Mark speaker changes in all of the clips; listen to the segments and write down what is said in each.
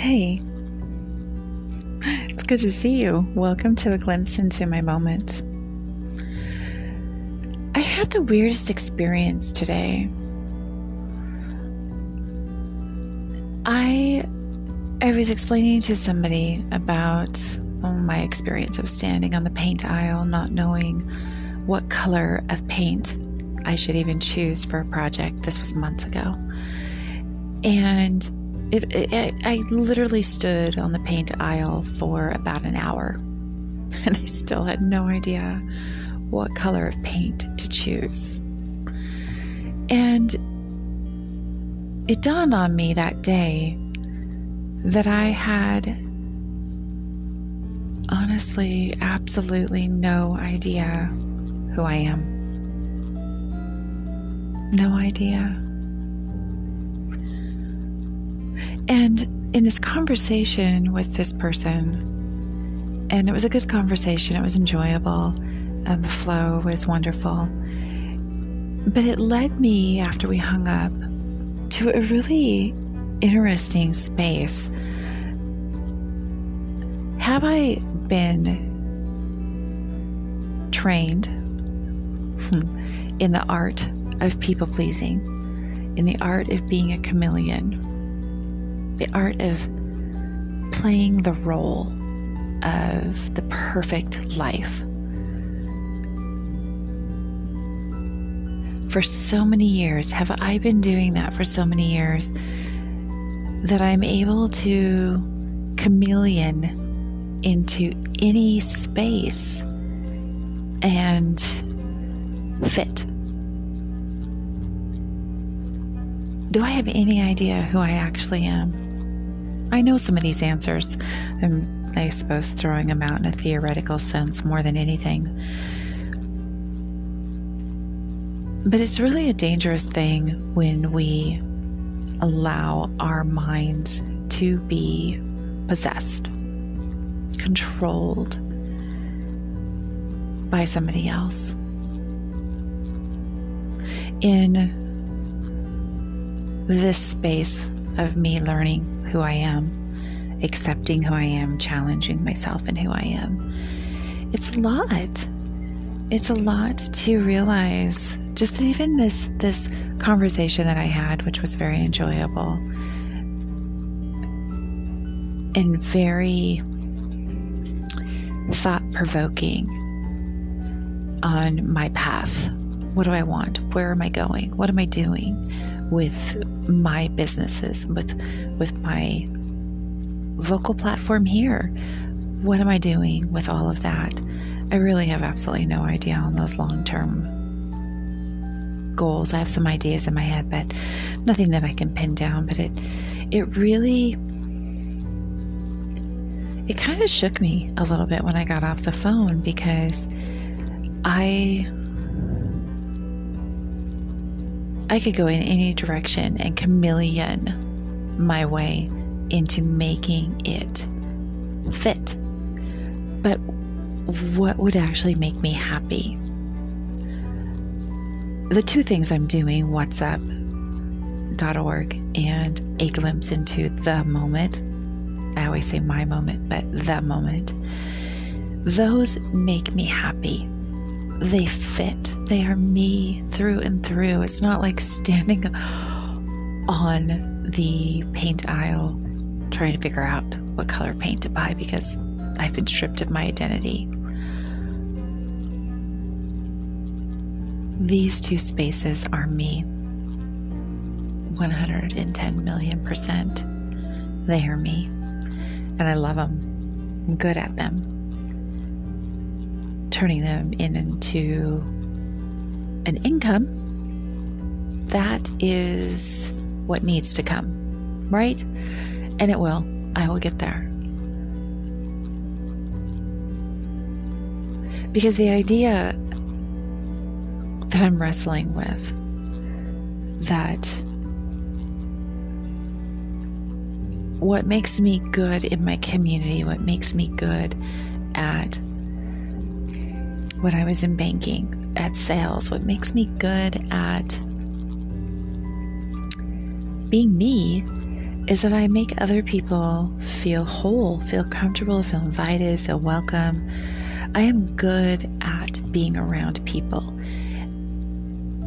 Speaker 1: Hey, it's good to see you. Welcome to a glimpse into my moment. I had the weirdest experience today. I was explaining to somebody about my experience of standing on the paint aisle, not knowing what color of paint I should even choose for a project. This was months ago. And I literally stood on the paint aisle for about an hour, and I still had no idea what color of paint to choose. And it dawned on me that day that I had honestly absolutely no idea who I am. No idea. And in this conversation with this person, and it was a good conversation, it was enjoyable, and the flow was wonderful, but it led me, after we hung up, to a really interesting space. Have I been trained in the art of people pleasing, in the art of being a chameleon, the art of playing the role of the perfect life? For so many years, have I been doing that for so many years that I'm able to chameleon into any space and fit? Do I have any idea who I actually am? I know some of these answers. I'm, I suppose, throwing them out in a theoretical sense more than anything. But it's really a dangerous thing when we allow our minds to be possessed, controlled by somebody else. In this space of me learning who I am, accepting who I am, challenging myself in who I am, it's a lot. It's a lot to realize. Just even this conversation that I had, which was very enjoyable and very thought-provoking on my path. What do I want? Where am I going? What am I doing with my businesses, with my vocal platform here? What am I doing with all of that? I really have absolutely no idea on those long-term goals. I have some ideas in my head, but nothing that I can pin down. But it kind of shook me a little bit when I got off the phone, because I could go in any direction and chameleon my way into making it fit. But what would actually make me happy? The two things I'm doing, whatsup.org and a glimpse into the moment. I always say my moment, but the moment. Those make me happy. They fit. They are me through and through. It's not like standing on the paint aisle trying to figure out what color paint to buy because I've been stripped of my identity. These two spaces are me. 110 million %. They are me. And I love them. I'm good at them. Turning them into an income, that is what needs to come, right? And it will. I will get there. Because the idea that I'm wrestling with, that what makes me good in my community, what makes me good at when I was in banking, at sales, what makes me good at being me is that I make other people feel whole, feel comfortable, feel invited, feel welcome. I am good at being around people.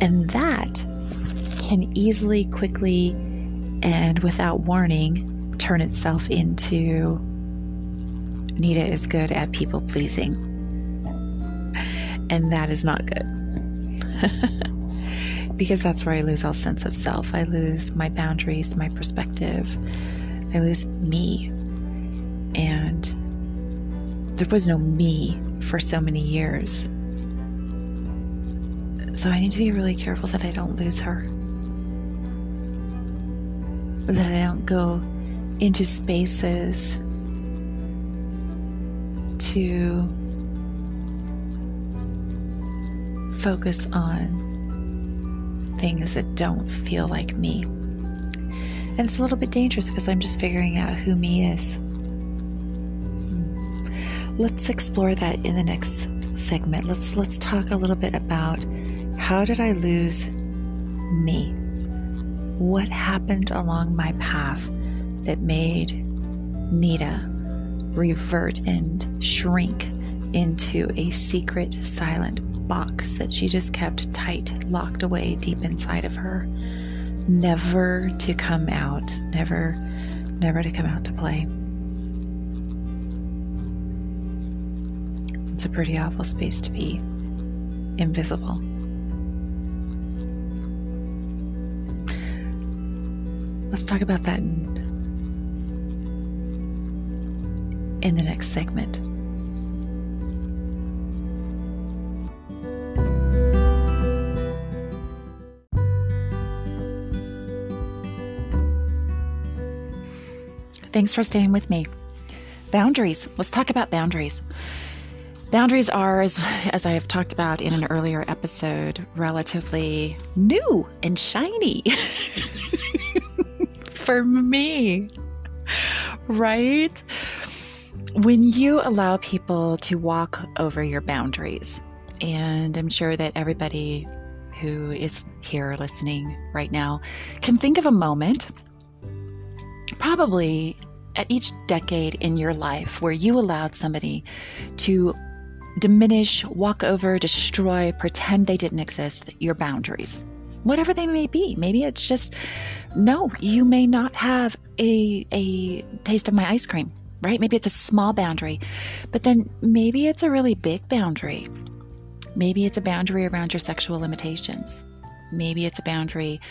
Speaker 1: And that can easily, quickly, and without warning, turn itself into Nita is good at people pleasing. And that is not good. Because that's where I lose all sense of self. I lose my boundaries, my perspective. I lose me. And there was no me for so many years. So I need to be really careful that I don't lose her. That I don't go into spaces to focus on things that don't feel like me. And it's a little bit dangerous because I'm just figuring out who me is. Let's explore that in the next segment. Let's talk a little bit about how did I lose me? What happened along my path that made Nita revert and shrink into a secret, silent box that she just kept tight, locked away deep inside of her, never to come out, never to come out to play. It's a pretty awful space to be invisible. Let's talk about that in the next segment. Thanks for staying with me. Boundaries. Let's talk about boundaries. Boundaries are, as I have talked about in an earlier episode, relatively new and shiny for me, right? When you allow people to walk over your boundaries, and I'm sure that everybody who is here listening right now can think of a moment, probably at each decade in your life, where you allowed somebody to diminish, walk over, destroy, pretend they didn't exist, your boundaries, whatever they may be. Maybe it's just, no, you may not have a taste of my ice cream, right? Maybe it's a small boundary, but then maybe it's a really big boundary. Maybe it's a boundary around your sexual limitations. Maybe it's a boundary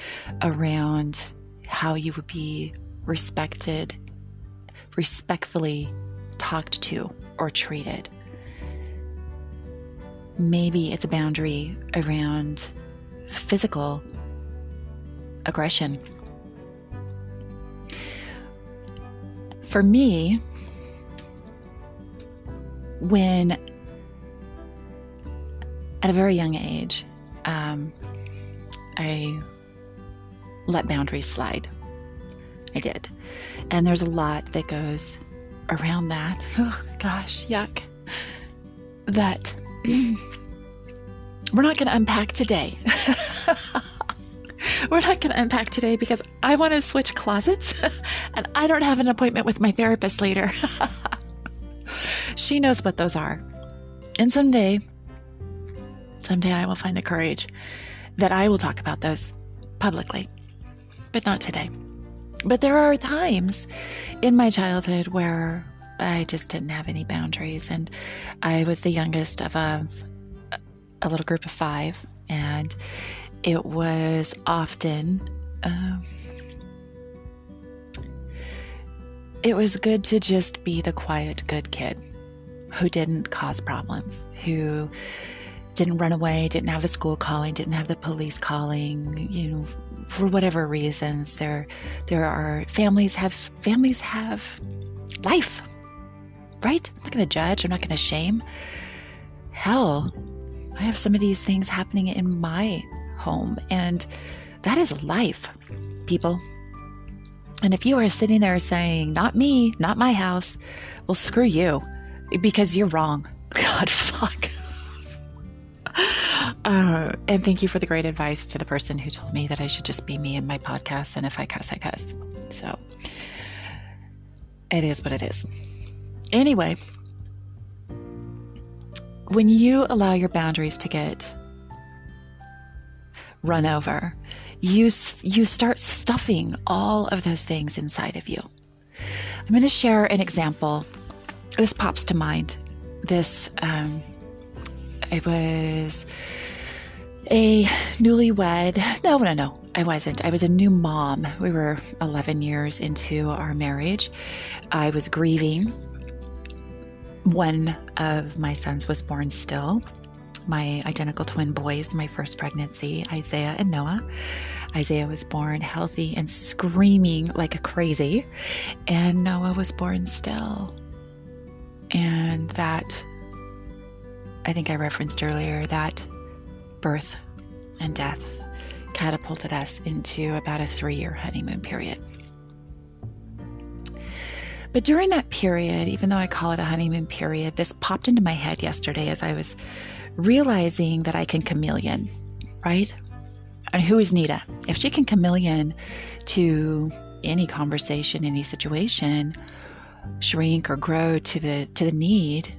Speaker 1: around how you would be respectfully talked to or treated. Maybe it's a boundary around physical aggression. For me, when at a very young age, I let boundaries slide. I did. And there's a lot that goes around that. Oh, gosh, yuck. That we're not going to unpack today. We're not going to unpack today because I want to switch closets and I don't have an appointment with my therapist later. She knows what those are. And someday I will find the courage that I will talk about those publicly, but not today. But there are times in my childhood where I just didn't have any boundaries, and I was the youngest of a little group of 5, and it was often it was good to just be the quiet, good kid who didn't cause problems, who didn't run away, didn't have the school calling, didn't have the police calling, for whatever reasons. There are families have life, right? I'm not going to judge. I'm not going to shame. Hell, I have some of these things happening in my home, and that is life, people. And if you are sitting there saying, not me, not my house, well, screw you, because you're wrong. God, fuck. And thank you for the great advice to the person who told me that I should just be me in my podcast, and if I cuss, I cuss. So it is what it is. Anyway, when you allow your boundaries to get run over, you start stuffing all of those things inside of you. I'm going to share an example. This pops to mind. I was a newlywed. No, I wasn't. I was a new mom. We were 11 years into our marriage. I was grieving. One of my sons was born still. My identical twin boys, my first pregnancy, Isaiah and Noah. Isaiah was born healthy and screaming like a crazy, and Noah was born still. And that, I think I referenced earlier, that birth and death catapulted us into about a 3-year honeymoon period. But during that period, even though I call it a honeymoon period, this popped into my head yesterday as I was realizing that I can chameleon, right? And who is Nita? If she can chameleon to any conversation, any situation, shrink or grow to the need,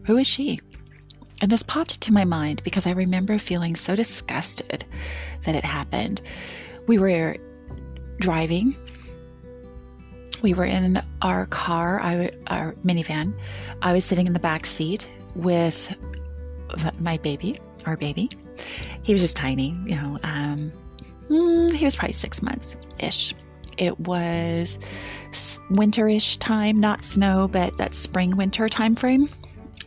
Speaker 1: who is she? And this popped to my mind because I remember feeling so disgusted that it happened. We were driving. We were in our car, our minivan. I was sitting in the back seat with my baby, our baby. He was just tiny, he was probably 6 months-ish. It was winterish time, not snow, but that spring-winter time frame.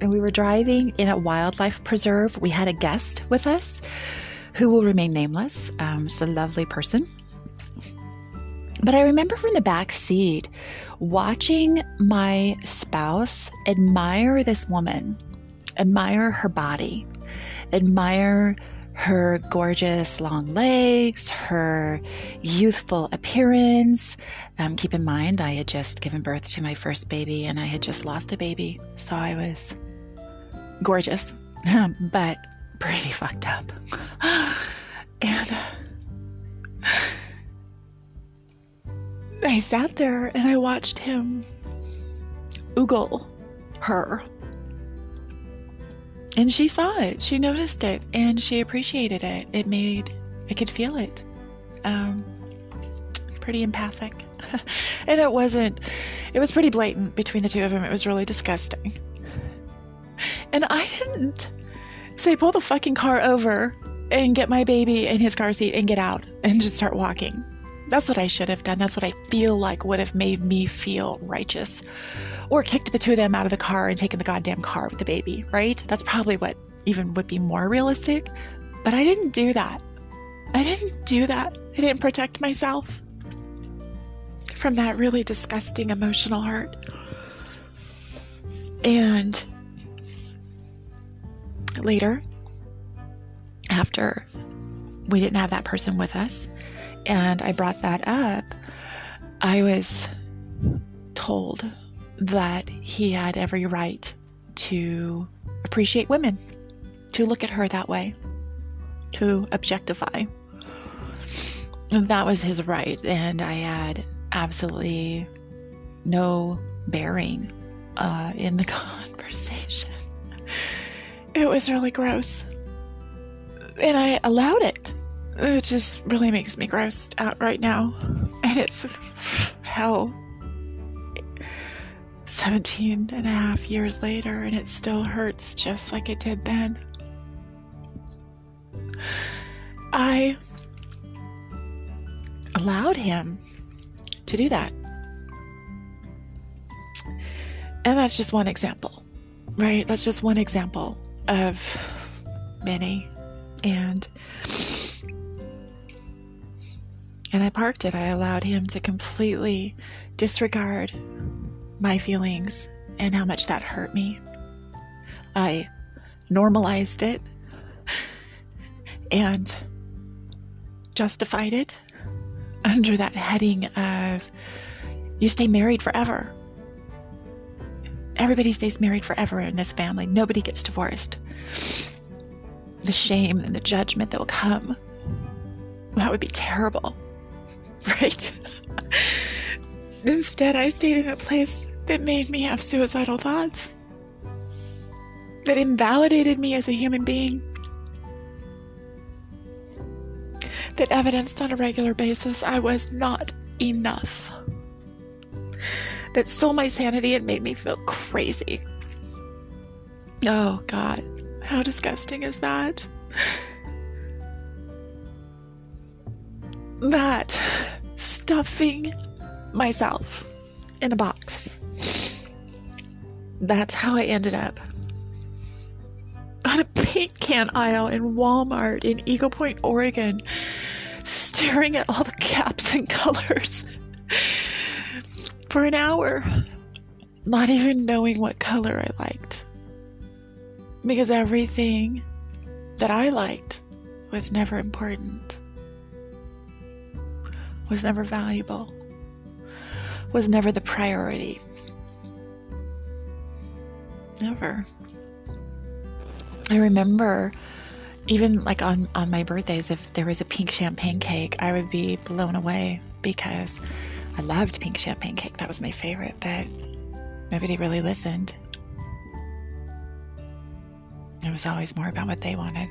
Speaker 1: And we were driving in a wildlife preserve. We had a guest with us who will remain nameless. She's a lovely person. But I remember from the back seat watching my spouse admire this woman, admire her body, admire her gorgeous long legs, her youthful appearance. Keep in mind, I had just given birth to my first baby and I had just lost a baby. So I was gorgeous, but pretty fucked up. And I sat there and I watched him oogle her. And she saw it. She noticed it and she appreciated it. I could feel it. Pretty empathic. And it was pretty blatant between the two of them. It was really disgusting. And I didn't say, pull the fucking car over and get my baby in his car seat and get out and just start walking. That's what I should have done. That's what I feel like would have made me feel righteous. Or kicked the two of them out of the car and taken the goddamn car with the baby, right? That's probably what even would be more realistic. But I didn't do that. I didn't protect myself from that really disgusting emotional hurt. And later, after we didn't have that person with us, and I brought that up, I was told that he had every right to appreciate women, to look at her that way, to objectify. And that was his right, and I had absolutely no bearing in the conversation. It was really gross. And I allowed it. It just really makes me grossed out right now. And it's how 17 and a half years later, and it still hurts just like it did then. I allowed him to do that. And that's just one example, right? That's just one example of many. And I parked it. I allowed him to completely disregard my feelings and how much that hurt me. I normalized it and justified it under that heading of, you stay married forever. Everybody stays married forever in this family. Nobody gets divorced. The shame and the judgment that will come, that would be terrible, right? Instead, I stayed in a place that made me have suicidal thoughts, that invalidated me as a human being, that evidenced on a regular basis I was not enough, that stole my sanity and made me feel crazy. Oh God, how disgusting is that? That stuffing myself in a box. That's how I ended up on a paint can aisle in Walmart in Eagle Point, Oregon, staring at all the caps and colors for an hour, not even knowing what color I liked. Because everything that I liked was never important, was never valuable, was never the priority. Never. I remember even like on my birthdays, if there was a pink champagne cake, I would be blown away because I loved pink champagne cake. That was my favorite, but nobody really listened. It was always more about what they wanted.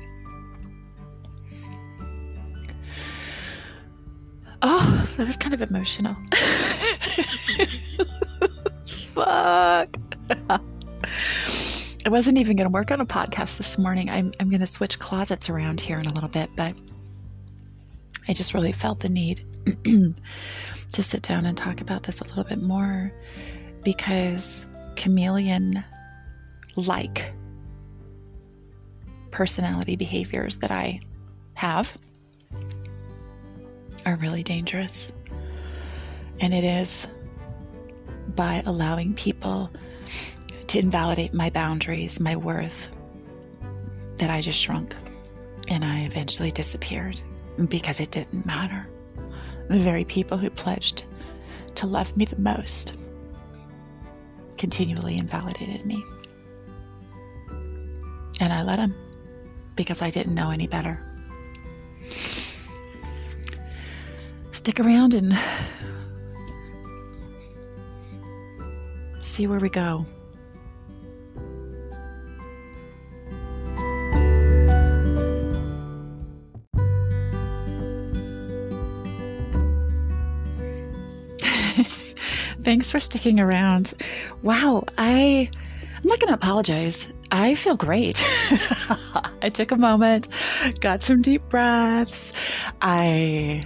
Speaker 1: Oh, that was kind of emotional. Fuck. I wasn't even going to work on a podcast this morning. I'm going to switch closets around here in a little bit, but I just really felt the need to sit down and talk about this a little bit more, because chameleon-like personality behaviors that I have are really dangerous. And it is by allowing people to invalidate my boundaries, my worth, that I just shrunk and I eventually disappeared because it didn't matter. The very people who pledged to love me the most continually invalidated me. And I let them because I didn't know any better. Stick around and see where we go. Thanks for sticking around. Wow, I'm not going to apologize. I feel great. I took a moment, got some deep breaths. I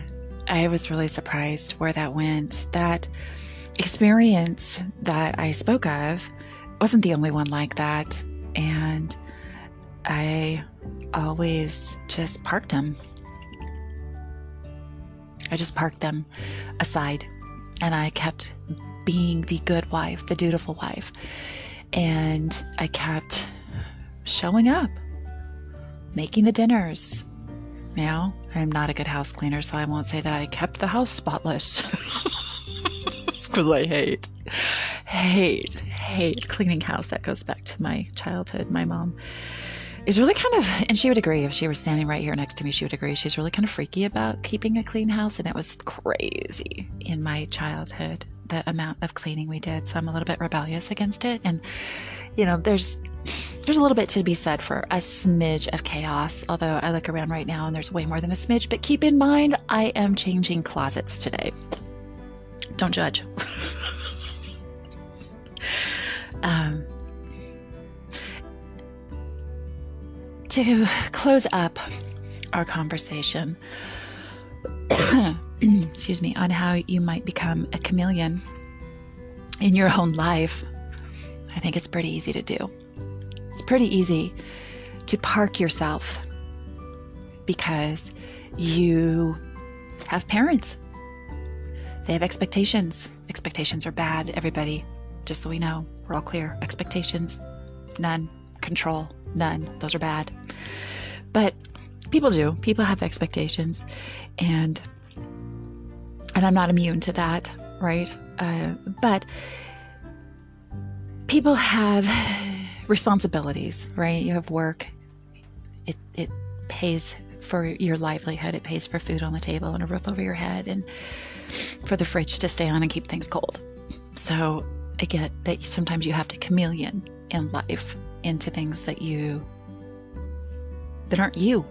Speaker 1: was really surprised where that went. That experience that I spoke of wasn't the only one like that. And I always just parked them. I just parked them aside. And I kept being the good wife, the dutiful wife. And I kept showing up, making the dinners. Now, I'm not a good house cleaner, so I won't say that I kept the house spotless. Because I hate cleaning house. That goes back to my childhood. My mom is really kind of, and she would agree, if she were standing right here next to me, she would agree. She's really kind of freaky about keeping a clean house. And it was crazy in my childhood, the amount of cleaning we did. So I'm a little bit rebellious against it. And, you know, there's a little bit to be said for a smidge of chaos, although I look around right now and there's way more than a smidge. But keep in mind, I am changing closets today. Don't judge. To close up our conversation, excuse me, on how you might become a chameleon in your own life, I think it's pretty easy to do. It's pretty easy to park yourself because you have parents. They have expectations. Expectations are bad, everybody. Just so we know, we're all clear. Expectations, none. Control, none. Those are bad. But people do. People have expectations. And I'm not immune to that, right? But people have responsibilities, right? You have work. It pays for your livelihood. It pays for food on the table and a roof over your head, and for the fridge to stay on and keep things cold. So I get that sometimes you have to chameleon in life into things that aren't you.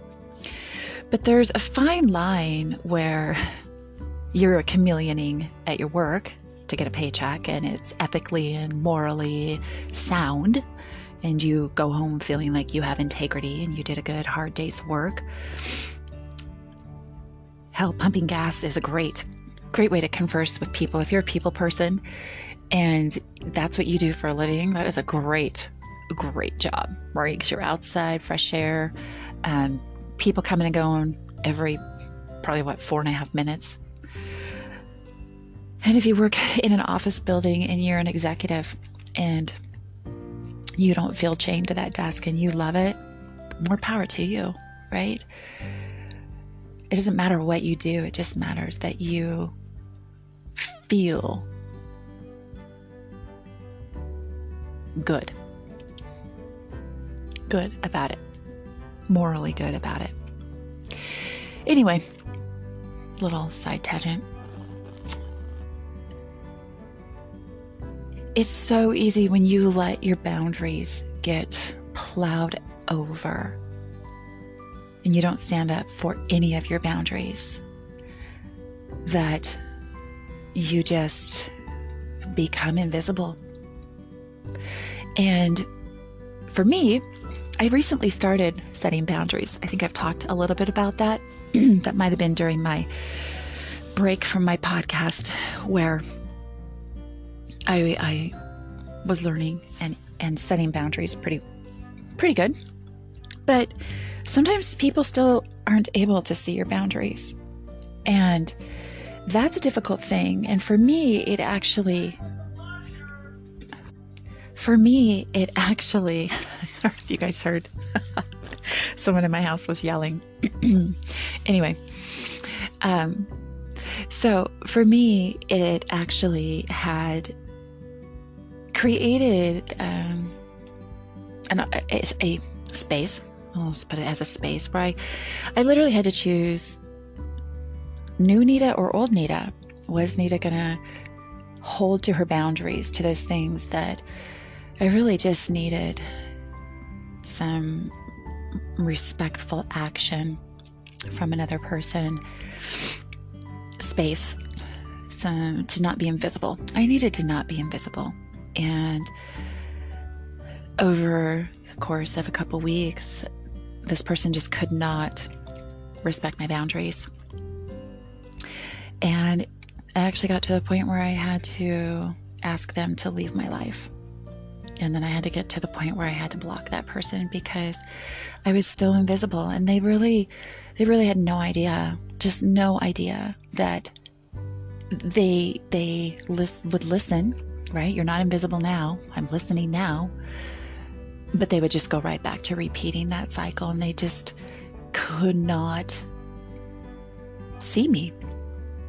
Speaker 1: But there's a fine line where you're chameleoning at your work to get a paycheck, and it's ethically and morally sound, and you go home feeling like you have integrity and you did a good hard day's work. Hell, pumping gas is a great way to converse with people. If you're a people person and that's what you do for a living, that is a great job, right? Because you're outside, fresh air, people coming and going every probably 4.5 minutes. And if you work in an office building and you're an executive and you don't feel chained to that desk and you love it, more power to you, right? It doesn't matter what you do. It just matters that you feel good about it, morally good about it. Anyway, little side tangent. It's so easy when you let your boundaries get plowed over and you don't stand up for any of your boundaries, that you just become invisible. And for me, I recently started setting boundaries. I think I've talked a little bit about that. That might have been during my break from my podcast, where I was learning and setting boundaries pretty good. But sometimes people still aren't able to see your boundaries. And that's a difficult thing. And for me, it actually, I don't know if you guys heard, someone in my house was yelling. Anyway, so for me, it actually had created a space. I'll just put it as a space where I literally had to choose new Nita or old Nita. Was Nita gonna hold to her boundaries, to those things that I really just needed some respectful action from another person, space, to not be invisible. I needed to not be invisible. And over the course of a couple weeks, this person just could not respect my boundaries. And I actually got to the point where I had to ask them to leave my life. And then I had to get to the point where I had to block that person because I was still invisible. And they really had no idea, just no idea that they would listen, right? You're not invisible now. I'm listening now. But they would just go right back to repeating that cycle. And they just could not see me.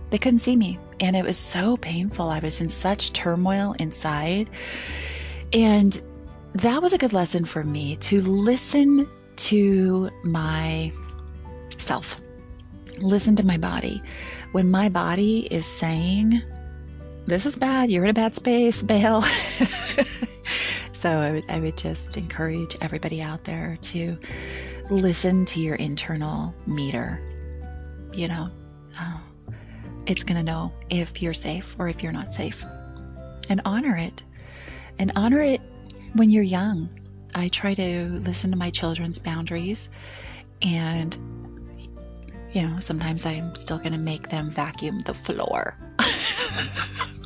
Speaker 1: They couldn't see me. And it was so painful. I was in such turmoil inside. And that was a good lesson for me, to listen to myself, listen to my body. When my body is saying, this is bad, you're in a bad space, bail. So I would just encourage everybody out there to listen to your internal meter. You know, it's going to know if you're safe or if you're not safe, and honor it. And honor it when you're young. I try to listen to my children's boundaries, and, you know, sometimes I'm still going to make them vacuum the floor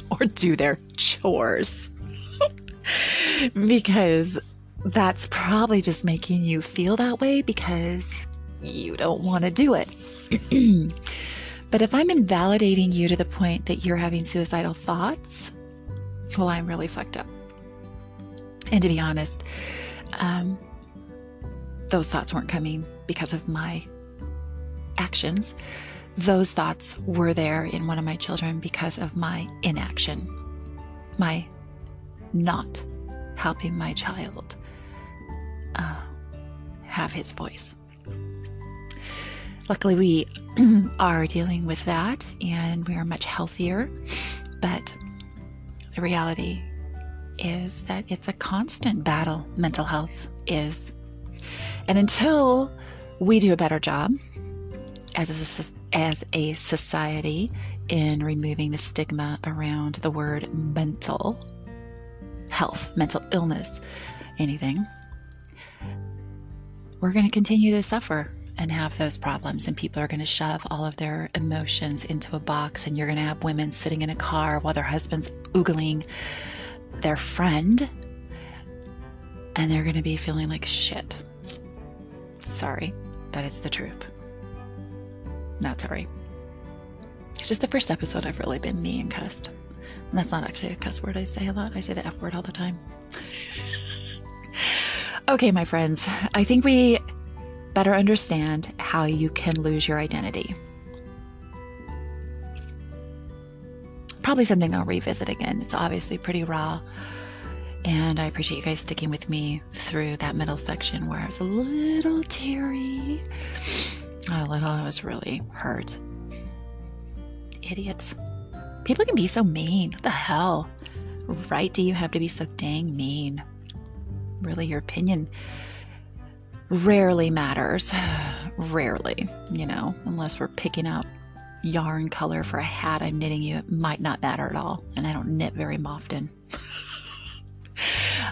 Speaker 1: or do their chores because that's probably just making you feel that way because you don't want to do it. But if I'm invalidating you to the point that you're having suicidal thoughts, well, I'm really fucked up. And to be honest, those thoughts weren't coming because of my actions. Those thoughts were there in one of my children because of my inaction, my not helping my child have his voice. Luckily, we are dealing with that and we are much healthier. But the reality is that it's a constant battle, mental health is. And until we do a better job as a society in removing the stigma around the word mental health, mental illness, anything, we're going to continue to suffer and have those problems, and people are going to shove all of their emotions into a box, and you're going to have women sitting in a car while their husband's oogling their friend, and they're going to be feeling like shit. Sorry, but it's the truth. Not sorry. It's just the first episode I've really been me and cussed. And that's not actually a cuss word I say a lot. I say the F word all the time. Okay, my friends, I think we better understand how you can lose your identity. Probably something I'll revisit again. It's obviously pretty raw. And I appreciate you guys sticking with me through that middle section where I was a little teary. I was really hurt. Idiots. People can be so mean. What the hell? Right do you have to be so dang mean? Really, your opinion rarely matters. Rarely, unless we're picking out yarn color for a hat I'm knitting you, it might not matter at all. And I don't knit very often.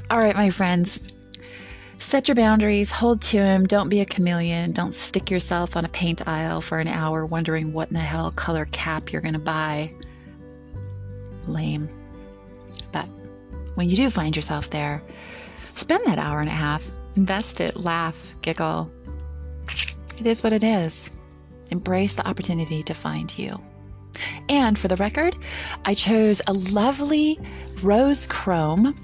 Speaker 1: All right, my friends, set your boundaries, hold to them. Don't be a chameleon. Don't stick yourself on a paint aisle for an hour wondering what in the hell color cap you're going to buy. Lame. But when you do find yourself there, spend that hour and a half. Invest it, laugh, giggle. It is what it is. Embrace the opportunity to find you. And for the record, I chose a lovely rose chrome.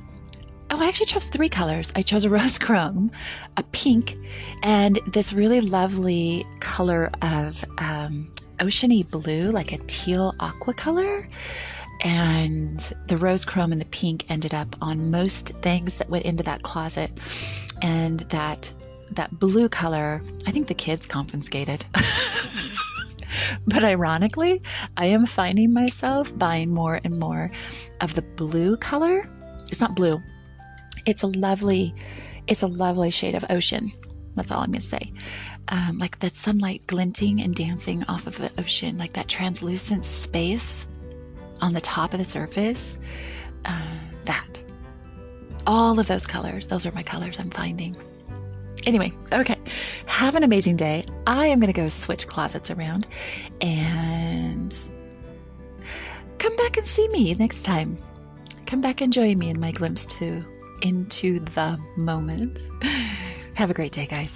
Speaker 1: Oh, I actually chose 3 colors. I chose a rose chrome, a pink, and this really lovely color of oceany blue, like a teal aqua color. And the rose chrome and the pink ended up on most things that went into that closet. And that blue color, I think the kids confiscated. But ironically, I am finding myself buying more and more of the blue color. It's not blue. It's a lovely shade of ocean. That's all I'm going to say. Like that sunlight glinting and dancing off of the ocean, like that translucent space on the top of the surface. That. All of those colors. Those are my colors I'm finding. Anyway, okay. Have an amazing day. I am going to go switch closets around and come back and see me next time. Come back and join me in my glimpse into the moment. Have a great day, guys.